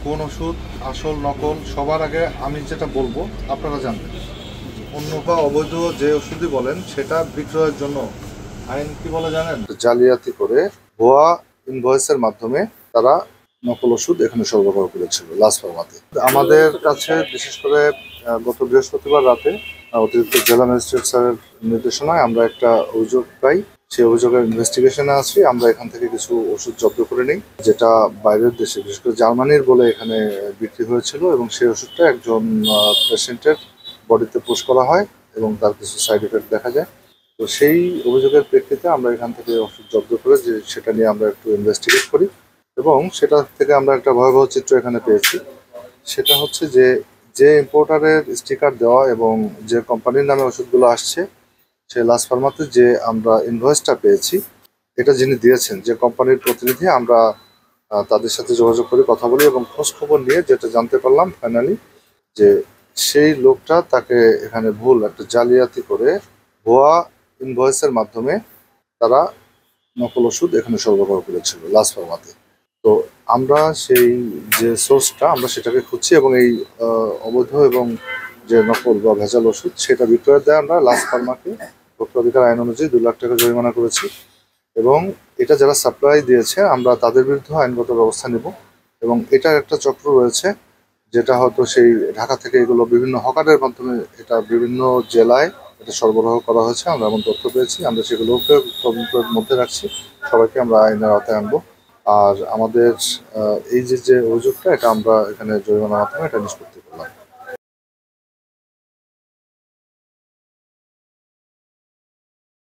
কোন ওষুধ আসল নকল সবার আগে আমি যেটা বলবো আপনারা জানবেন। অন্য বা অবৈধ যে ওষুধই বলেন সেটা বিক্রয়ের জন্য আইন কি বলে জানেন? জালিয়াতি করে ভুয়া ইনভয়েসের মাধ্যমে তারা নকল ওষুধ এখানে সরবরাহ করেছিল লাস ফার্মাতে। আমাদের কাছে বিশেষ করে গত বৃহস্পতিবার রাতে অতিরিক্ত জেলা ম্যাজিস্ট্রেট স্যারের নির্দেশনায় আমরা একটা অভিযোগ পাই। সেই অভিযোগের ইনভেস্টিগেশনে আছি। আমরা এখান থেকে কিছু ওষুধ জব্দ করে নিই, যেটা বাইরের দেশে বিশেষ করে জার্মানির বলে এখানে বিক্রি হয়েছিল, এবং সেই ওষুধটা একজন পেশেন্টের বডিতে পুশ করা হয় এবং তার কিছু সাইড এফেক্ট দেখা যায়। তো সেই অভিযোগের প্রেক্ষিতে আমরা এখান থেকে ওষুধ জব্দ করে যে সেটা নিয়ে আমরা একটু ইনভেস্টিগেট করি, এবং সেটা থেকে আমরা একটা ভয়াবহ চিত্র এখানে পেয়েছি। সেটা হচ্ছে যে যে ইম্পোর্টারের স্টিকার দেওয়া এবং যে কোম্পানির নামে ওষুধগুলো আসছে, সে লাস ফার্মাতে যে আমরা ইনভয়েসটা পেয়েছি, এটা যিনি দিয়েছেন যে কোম্পানির প্রতিনিধি, আমরা তাদের সাথে যোগাযোগ করে কথা বলি এবং খোঁজ খবর নিয়ে যেটা জানতে পারলাম ফাইনালি, যে সেই লোকটা তাকে এখানে ভুল একটা জালিয়াতি করে ভুয়া ইনভয়েসের মাধ্যমে তারা নকল ওষুধ এখানে সরবরাহ করেছিল লাস ফার্মাতে। তো আমরা সেই যে সোর্সটা আমরা সেটাকে খুঁজছি, এবং এই অবৈধ এবং যে নকল বা ভেজাল ওষুধ সেটা বিক্রয়ের দেয় আমরা লাস ফার্মাকে ভোক্তা অধিকার আইন অনুযায়ী 2 লাখ টাকা জরিমানা করেছি, এবং এটা যারা সাপ্লাই দিয়েছে আমরা তাদের বিরুদ্ধে আইনগত ব্যবস্থা নেব। এবং এটার একটা চক্র রয়েছে, যেটা হয়তো সেই ঢাকা থেকে এগুলো বিভিন্ন হকারের মাধ্যমে এটা বিভিন্ন জেলায় এটা সরবরাহ করা হয়েছে। আমরা এমন তথ্য পেয়েছি, আমরা সেগুলোকে তদন্তের মধ্যে রাখছি। সবাইকে আমরা আইনের আওতায় আনবো। আর আমাদের এই যে যে অভিযোগটা, এটা আমরা এখানে জরিমানার মাধ্যমে এটা নিষ্পত্তি